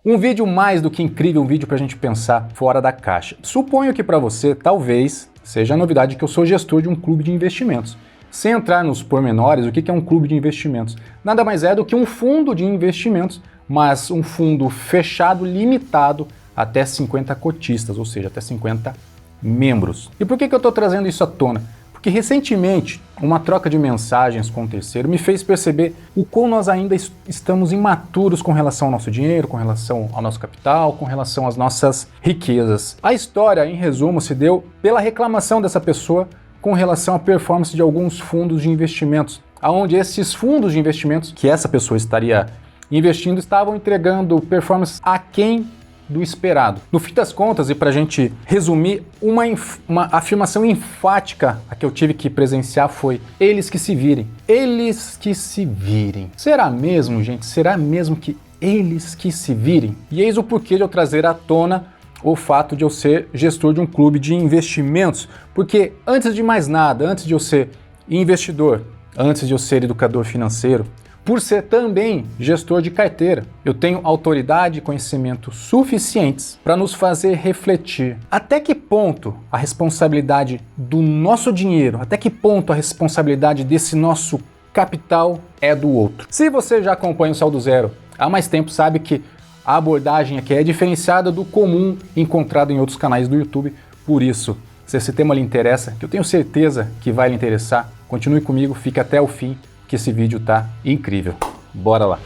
Um vídeo mais do que incrível, um vídeo para a gente pensar fora da caixa. Suponho que para você, talvez, seja a novidade que eu sou gestor de um clube de investimentos. Sem entrar nos pormenores, o que é um clube de investimentos? Nada mais é do que um fundo de investimentos, mas um fundo fechado, limitado até 50 cotistas, ou seja, até 50 membros. E por que eu estou trazendo isso à tona? Porque recentemente, uma troca de mensagens com um terceiro me fez perceber o quão nós ainda estamos imaturos com relação ao nosso dinheiro, com relação ao nosso capital, com relação às nossas riquezas. A história, em resumo, se deu pela reclamação dessa pessoa com relação à performance de alguns fundos de investimentos, onde esses fundos de investimentos que essa pessoa estaria investindo estavam entregando performance aquém do esperado. No fim das contas, e para a gente resumir, uma afirmação enfática a que eu tive que presenciar foi: eles que se virem. Eles que se virem. Será mesmo, gente? Será mesmo que eles que se virem? E eis o porquê de eu trazer à tona o fato de eu ser gestor de um clube de investimentos. Porque antes de mais nada, antes de eu ser investidor, antes de eu ser educador financeiro, por ser também gestor de carteira, eu tenho autoridade e conhecimento suficientes para nos fazer refletir até que ponto a responsabilidade do nosso dinheiro, até que ponto a responsabilidade desse nosso capital é do outro. Se você já acompanha o Saldo Zero há mais tempo, sabe que a abordagem aqui é diferenciada do comum encontrado em outros canais do YouTube. Por isso, se esse tema lhe interessa, que eu tenho certeza que vai lhe interessar, continue comigo, fique até o fim, que esse vídeo tá incrível. Bora lá!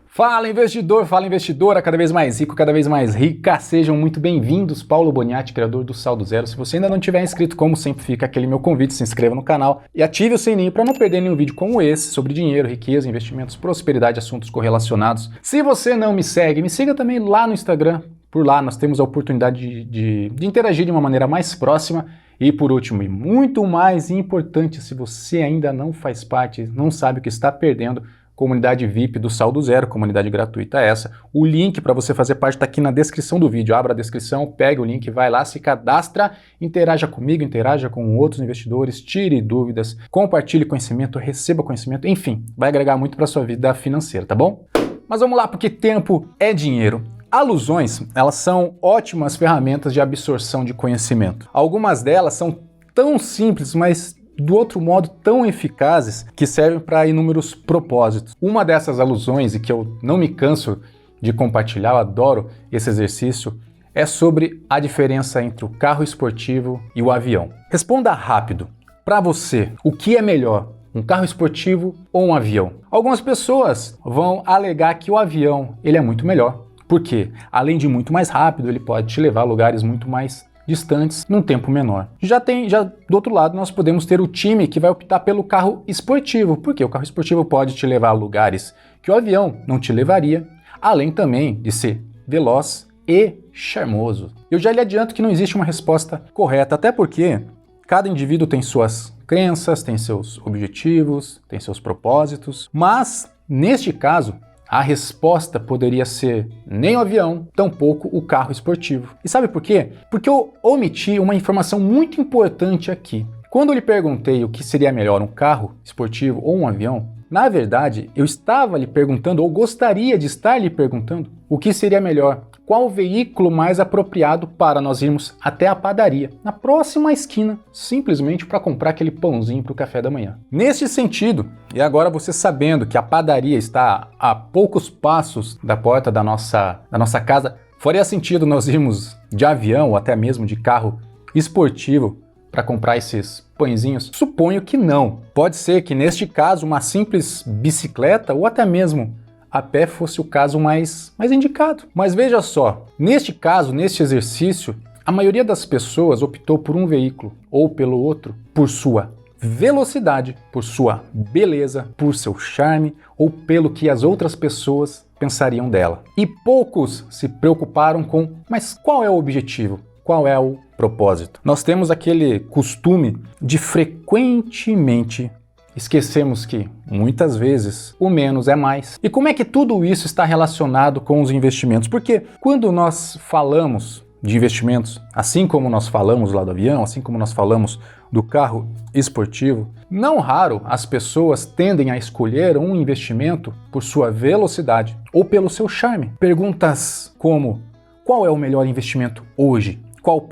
Fala investidor, fala investidora, cada vez mais rico, cada vez mais rica, sejam muito bem-vindos. Paulo Boniati, criador do Saldo Zero. Se você ainda não tiver inscrito, como sempre fica aquele meu convite, se inscreva no canal e ative o sininho para não perder nenhum vídeo como esse sobre dinheiro, riqueza, investimentos, prosperidade, assuntos correlacionados. Se você não me segue, me siga também lá no Instagram. Por lá nós temos a oportunidade de interagir de uma maneira mais próxima. E por último, e muito mais importante, se você ainda não faz parte, não sabe o que está perdendo, comunidade VIP do Saldo Zero, comunidade gratuita essa. O link para você fazer parte está aqui na descrição do vídeo. Abra a descrição, pega o link, vai lá, se cadastra, interaja comigo, interaja com outros investidores, tire dúvidas, compartilhe conhecimento, receba conhecimento, enfim, vai agregar muito para sua vida financeira, tá bom? Mas vamos lá, porque tempo é dinheiro. Alusões, elas são ótimas ferramentas de absorção de conhecimento. Algumas delas são tão simples, mas do outro modo tão eficazes, que servem para inúmeros propósitos. Uma dessas alusões, e que eu não me canso de compartilhar, eu adoro esse exercício, é sobre a diferença entre o carro esportivo e o avião. Responda rápido. Para você, o que é melhor? Um carro esportivo ou um avião? Algumas pessoas vão alegar que o avião ele é muito melhor. Porque, além de muito mais rápido, ele pode te levar a lugares muito mais distantes num tempo menor. Já do outro lado, nós podemos ter o time que vai optar pelo carro esportivo, porque o carro esportivo pode te levar a lugares que o avião não te levaria, além também de ser veloz e charmoso. Eu já lhe adianto que não existe uma resposta correta, até porque cada indivíduo tem suas crenças, tem seus objetivos, tem seus propósitos, mas, neste caso, a resposta poderia ser nem o avião, tampouco o carro esportivo. E sabe por quê? Porque eu omiti uma informação muito importante aqui. Quando eu lhe perguntei o que seria melhor, um carro esportivo ou um avião, na verdade, eu estava lhe perguntando, ou gostaria de estar lhe perguntando, o que seria melhor, qual o veículo mais apropriado para nós irmos até a padaria, na próxima esquina, simplesmente para comprar aquele pãozinho para o café da manhã. Neste sentido, e agora você sabendo que a padaria está a poucos passos da porta da nossa casa, faria sentido nós irmos de avião ou até mesmo de carro esportivo para comprar esses pãezinhos? Suponho que não. Pode ser que neste caso uma simples bicicleta ou até mesmo a pé fosse o caso mais indicado. Mas veja só, neste caso, neste exercício, a maioria das pessoas optou por um veículo ou pelo outro por sua velocidade, por sua beleza, por seu charme ou pelo que as outras pessoas pensariam dela. E poucos se preocuparam com, mas qual é o objetivo? Qual é o propósito? Nós temos aquele costume de frequentemente esquecemos que, muitas vezes, o menos é mais. E como é que tudo isso está relacionado com os investimentos? Porque quando nós falamos de investimentos, assim como nós falamos lá do avião, assim como nós falamos do carro esportivo, não raro as pessoas tendem a escolher um investimento por sua velocidade ou pelo seu charme. Perguntas como: qual é o melhor investimento hoje? Qual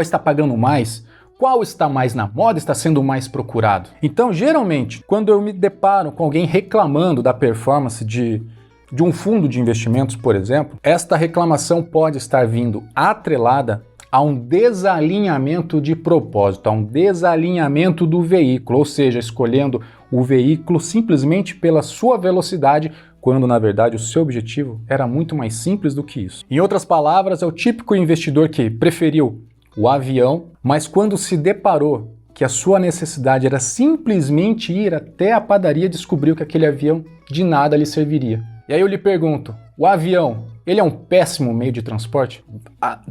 está pagando mais? Qual está mais na moda, está sendo mais procurado? Então, geralmente, quando eu me deparo com alguém reclamando da performance de um fundo de investimentos, por exemplo, esta reclamação pode estar vindo atrelada a um desalinhamento de propósito, a um desalinhamento do veículo, ou seja, escolhendo o veículo simplesmente pela sua velocidade, quando na verdade o seu objetivo era muito mais simples do que isso. Em outras palavras, é o típico investidor que preferiu o avião, mas quando se deparou que a sua necessidade era simplesmente ir até a padaria, descobriu que aquele avião de nada lhe serviria. E aí eu lhe pergunto, o avião, ele é um péssimo meio de transporte?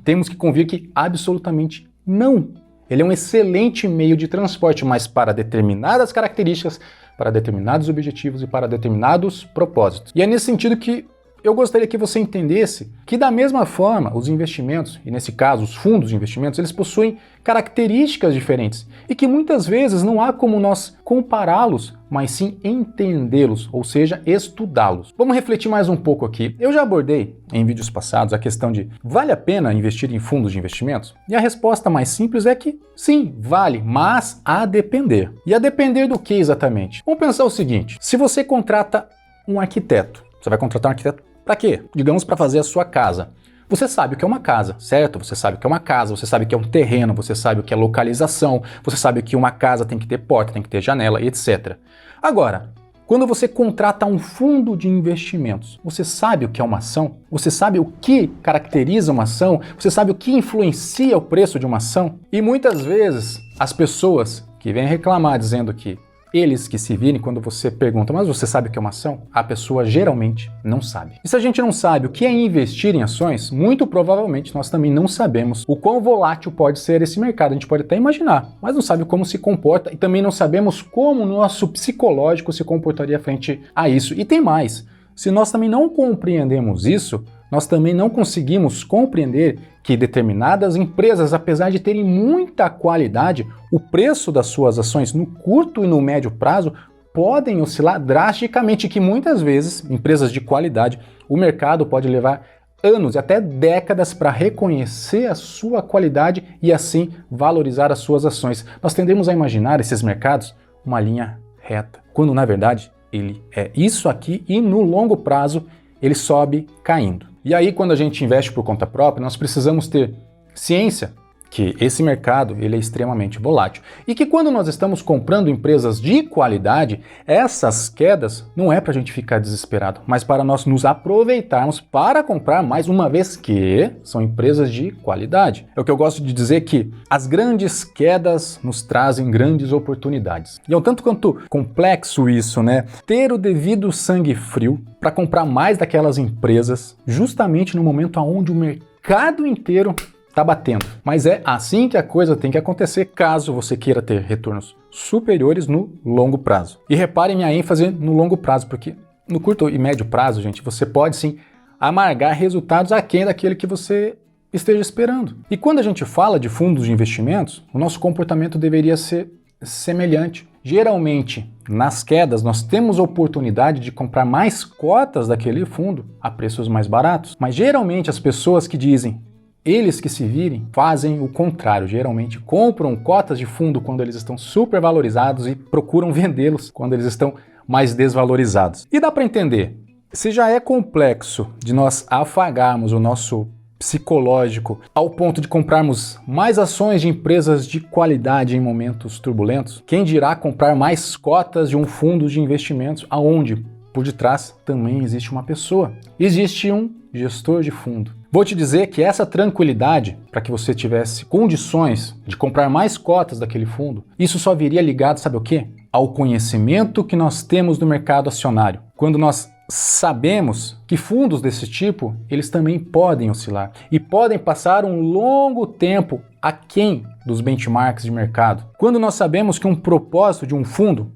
Temos que convir que absolutamente não. Ele é um excelente meio de transporte, mas para determinadas características, para determinados objetivos e para determinados propósitos. E é nesse sentido que eu gostaria que você entendesse que, da mesma forma, os investimentos, e nesse caso os fundos de investimentos, eles possuem características diferentes e que muitas vezes não há como nós compará-los, mas sim entendê-los, ou seja, estudá-los. Vamos refletir mais um pouco aqui. Eu já abordei em vídeos passados a questão de vale a pena investir em fundos de investimentos? E a resposta mais simples é que sim, vale, mas a depender. E a depender do que exatamente? Vamos pensar o seguinte, se você contrata um arquiteto, você vai contratar um arquiteto para quê? Digamos, para fazer a sua casa. Você sabe o que é uma casa, certo? Você sabe o que é uma casa, você sabe o que é um terreno, você sabe o que é localização, você sabe que uma casa tem que ter porta, tem que ter janela, etc. Agora, quando você contrata um fundo de investimentos, você sabe o que é uma ação? Você sabe o que caracteriza uma ação? Você sabe o que influencia o preço de uma ação? E muitas vezes as pessoas que vêm reclamar dizendo que eles que se virem, quando você pergunta, mas você sabe o que é uma ação? A pessoa geralmente não sabe. E se a gente não sabe o que é investir em ações, muito provavelmente nós também não sabemos o quão volátil pode ser esse mercado. A gente pode até imaginar, mas não sabe como se comporta e também não sabemos como o nosso psicológico se comportaria frente a isso. E tem mais, se nós também não compreendemos isso, nós também não conseguimos compreender que determinadas empresas, apesar de terem muita qualidade, o preço das suas ações no curto e no médio prazo podem oscilar drasticamente, que muitas vezes, empresas de qualidade, o mercado pode levar anos e até décadas para reconhecer a sua qualidade e assim valorizar as suas ações. Nós tendemos a imaginar esses mercados uma linha reta, quando na verdade ele é isso aqui e no longo prazo ele sobe caindo. E aí, quando a gente investe por conta própria, nós precisamos ter ciência que esse mercado ele é extremamente volátil e que quando nós estamos comprando empresas de qualidade, essas quedas não é para a gente ficar desesperado, mas para nós nos aproveitarmos para comprar mais, uma vez que são empresas de qualidade. É o que eu gosto de dizer, que as grandes quedas nos trazem grandes oportunidades. E é um tanto quanto complexo isso, né? Ter o devido sangue frio para comprar mais daquelas empresas justamente no momento onde o mercado inteiro está batendo. Mas é assim que a coisa tem que acontecer caso você queira ter retornos superiores no longo prazo. E reparem minha ênfase no longo prazo, porque no curto e médio prazo, gente, você pode sim amargar resultados aquém daquele que você esteja esperando. E quando a gente fala de fundos de investimentos, o nosso comportamento deveria ser semelhante. Geralmente, nas quedas, nós temos a oportunidade de comprar mais cotas daquele fundo a preços mais baratos. Mas geralmente as pessoas que dizem eles que se virem fazem o contrário, geralmente compram cotas de fundo quando eles estão super valorizados e procuram vendê-los quando eles estão mais desvalorizados. E dá para entender, se já é complexo de nós afagarmos o nosso psicológico ao ponto de comprarmos mais ações de empresas de qualidade em momentos turbulentos, quem dirá comprar mais cotas de um fundo de investimentos aonde por detrás também existe uma pessoa, existe um gestor de fundo. Vou te dizer que essa tranquilidade, para que você tivesse condições de comprar mais cotas daquele fundo, isso só viria ligado, sabe o quê? Ao conhecimento que nós temos do mercado acionário. Quando nós sabemos que fundos desse tipo, eles também podem oscilar e podem passar um longo tempo aquém dos benchmarks de mercado. Quando nós sabemos que um propósito de um fundo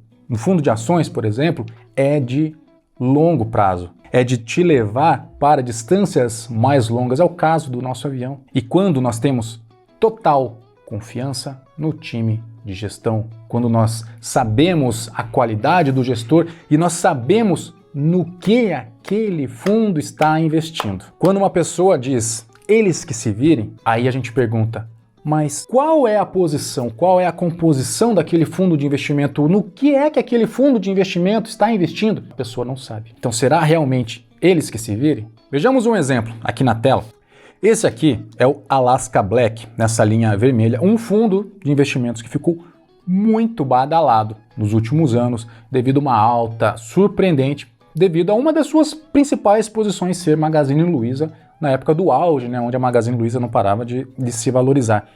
de ações, por exemplo, é de longo prazo, é de te levar para distâncias mais longas, é o caso do nosso avião. E quando nós temos total confiança no time de gestão, quando nós sabemos a qualidade do gestor e nós sabemos no que aquele fundo está investindo. Quando uma pessoa diz, eles que se virem, aí a gente pergunta, mas qual é a posição, qual é a composição daquele fundo de investimento? No que é que aquele fundo de investimento está investindo? A pessoa não sabe. Então será realmente eles que se virem? Vejamos um exemplo aqui na tela. Esse aqui é o Alaska Black, nessa linha vermelha, um fundo de investimentos que ficou muito badalado nos últimos anos devido a uma alta surpreendente, devido a uma das suas principais posições ser Magazine Luiza, na época do auge, né, onde a Magazine Luiza não parava de se valorizar.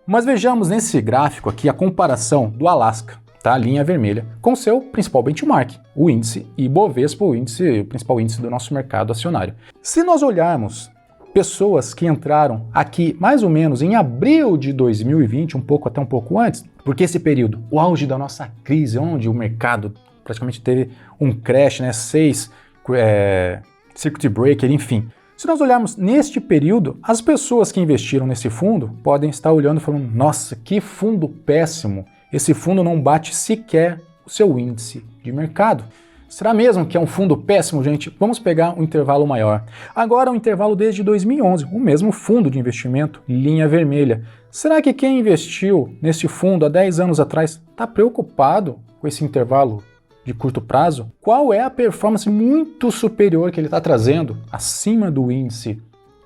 Mas vejamos nesse gráfico aqui a comparação do Alaska, tá, a linha vermelha, com seu principal benchmark, o índice Ibovespa, o principal índice do nosso mercado acionário. Se nós olharmos pessoas que entraram aqui mais ou menos em abril de 2020, até um pouco antes, porque esse período, o auge da nossa crise, onde o mercado praticamente teve um crash, né, 6 circuit breaker, enfim. Se nós olharmos neste período, as pessoas que investiram nesse fundo podem estar olhando e falando, nossa, que fundo péssimo, esse fundo não bate sequer o seu índice de mercado. Será mesmo que é um fundo péssimo, gente? Vamos pegar um intervalo maior. Agora um intervalo desde 2011, o mesmo fundo de investimento, linha vermelha. Será que quem investiu nesse fundo há 10 anos atrás está preocupado com esse intervalo de curto prazo? Qual é a performance muito superior que ele está trazendo acima do índice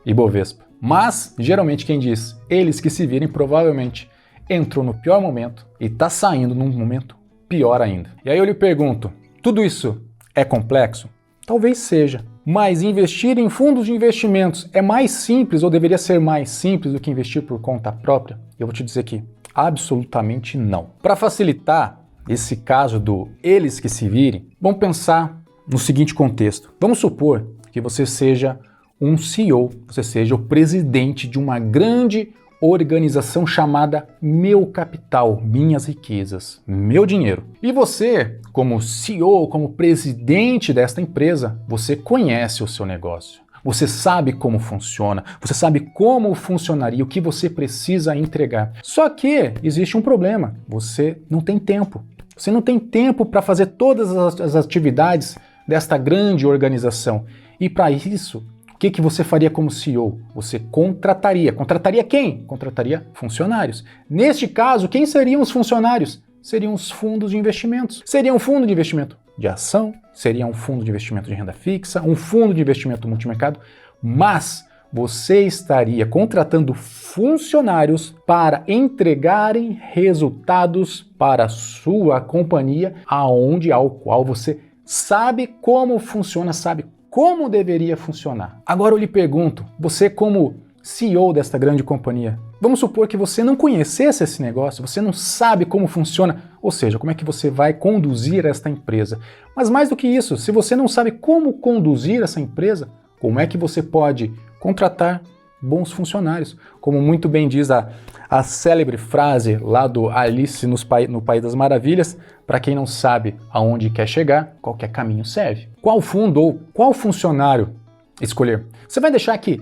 Ibovespa? Mas, geralmente quem diz, eles que se virem, provavelmente entrou no pior momento e está saindo num momento pior ainda. E aí eu lhe pergunto, tudo isso é complexo? Talvez seja, mas investir em fundos de investimentos é mais simples ou deveria ser mais simples do que investir por conta própria? Eu vou te dizer que absolutamente não. Para facilitar esse caso do eles que se virem, vamos pensar no seguinte contexto. Vamos supor que você seja um CEO, você seja o presidente de uma grande organização chamada Meu Capital, Minhas Riquezas, Meu Dinheiro. E você, como CEO, como presidente desta empresa, você conhece o seu negócio. Você sabe como funciona, você sabe como funcionaria, o que você precisa entregar. Só que existe um problema, você não tem tempo. Você não tem tempo para fazer todas as atividades desta grande organização. E para isso, o que você faria como CEO? Você contrataria. Contrataria quem? Contrataria funcionários. Neste caso, quem seriam os funcionários? Seriam os fundos de investimentos. Seria um fundo de investimento de ação, seria um fundo de investimento de renda fixa, um fundo de investimento multimercado, mas você estaria contratando funcionários para entregarem resultados para a sua companhia, ao qual você sabe como funciona, sabe como deveria funcionar. Agora eu lhe pergunto, você como CEO desta grande companhia, vamos supor que você não conhecesse esse negócio, você não sabe como funciona, ou seja, como é que você vai conduzir esta empresa. Mas mais do que isso, se você não sabe como conduzir essa empresa, como é que você pode contratar bons funcionários? Como muito bem diz a célebre frase lá do Alice no País das Maravilhas, para quem não sabe aonde quer chegar, qualquer caminho serve. Qual fundo ou qual funcionário escolher? Você vai deixar que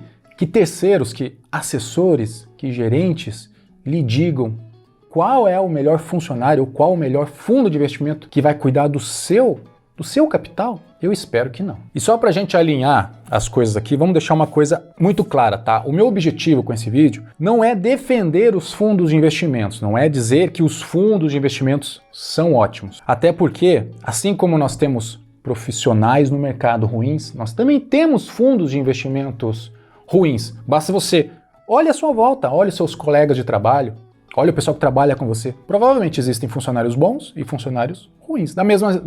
terceiros, que assessores, que gerentes lhe digam qual é o melhor funcionário ou qual o melhor fundo de investimento que vai cuidar do seu capital? Eu espero que não. E só para a gente alinhar as coisas aqui, vamos deixar uma coisa muito clara, tá? O meu objetivo com esse vídeo não é defender os fundos de investimentos, não é dizer que os fundos de investimentos são ótimos. Até porque, assim como nós temos profissionais no mercado ruins, nós também temos fundos de investimentos ruins. Basta você olhe à sua volta, olhe os seus colegas de trabalho, olha o pessoal que trabalha com você. Provavelmente existem funcionários bons e funcionários ruins. Da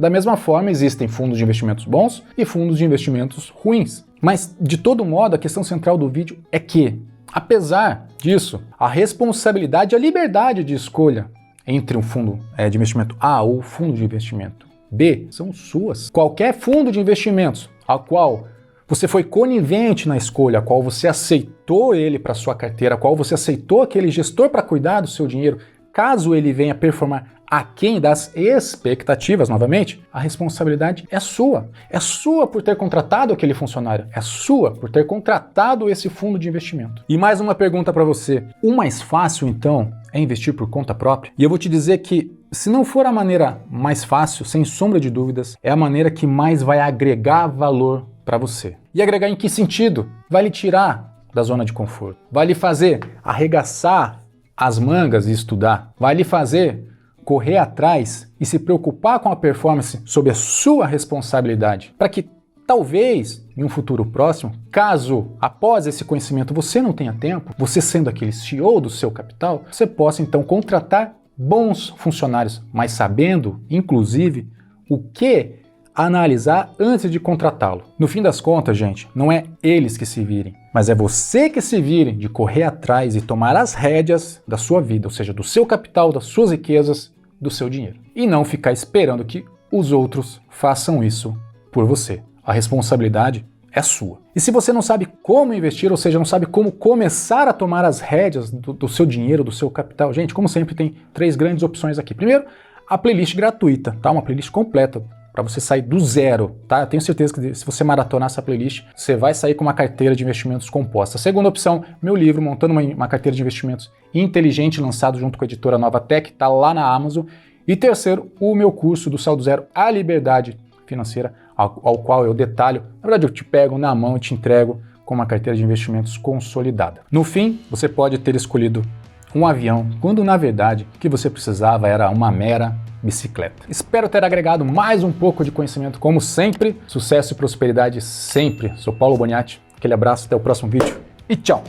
mesma forma, existem fundos de investimentos bons e fundos de investimentos ruins. Mas, de todo modo, a questão central do vídeo é que, apesar disso, a responsabilidade e a liberdade de escolha entre um fundo de investimento A ou fundo de investimento B são suas. Qualquer fundo de investimentos a qual você foi conivente na escolha, a qual você aceitou ele para sua carteira, a qual você aceitou aquele gestor para cuidar do seu dinheiro, caso ele venha performar aquém das expectativas, novamente, a responsabilidade é sua. É sua por ter contratado aquele funcionário. É sua por ter contratado esse fundo de investimento. E mais uma pergunta para você. O mais fácil, então, é investir por conta própria? E eu vou te dizer que, se não for a maneira mais fácil, sem sombra de dúvidas, é a maneira que mais vai agregar valor para você. E agregar em que sentido? Vai lhe tirar da zona de conforto. Vai lhe fazer arregaçar as mangas e estudar. Vai lhe fazer correr atrás e se preocupar com a performance sob a sua responsabilidade, para que talvez em um futuro próximo, caso após esse conhecimento você não tenha tempo, você sendo aquele CEO do seu capital, você possa então contratar bons funcionários, mas sabendo, inclusive, o que analisar antes de contratá-lo. No fim das contas, gente, não é eles que se virem, mas é você que se vire de correr atrás e tomar as rédeas da sua vida, ou seja, do seu capital, das suas riquezas, do seu dinheiro. E não ficar esperando que os outros façam isso por você. A responsabilidade é sua. E se você não sabe como investir, ou seja, não sabe como começar a tomar as rédeas do seu dinheiro, do seu capital, gente, como sempre, tem 3 grandes opções aqui. Primeiro, a playlist gratuita, tá? Uma playlist completa para você sair do zero, tá? Eu tenho certeza que se você maratonar essa playlist, você vai sair com uma carteira de investimentos composta. Segunda opção, meu livro, Montando uma Carteira de Investimentos Inteligente, lançado junto com a editora Nova Tech, tá lá na Amazon. E terceiro, o meu curso do Saldo Zero, A Liberdade Financeira, ao qual eu detalho. Na verdade, eu te pego na mão e te entrego com uma carteira de investimentos consolidada. No fim, você pode ter escolhido um avião, quando na verdade o que você precisava era uma mera bicicleta. Espero ter agregado mais um pouco de conhecimento, como sempre. Sucesso e prosperidade sempre. Sou Paulo Boniati, aquele abraço, até o próximo vídeo e tchau!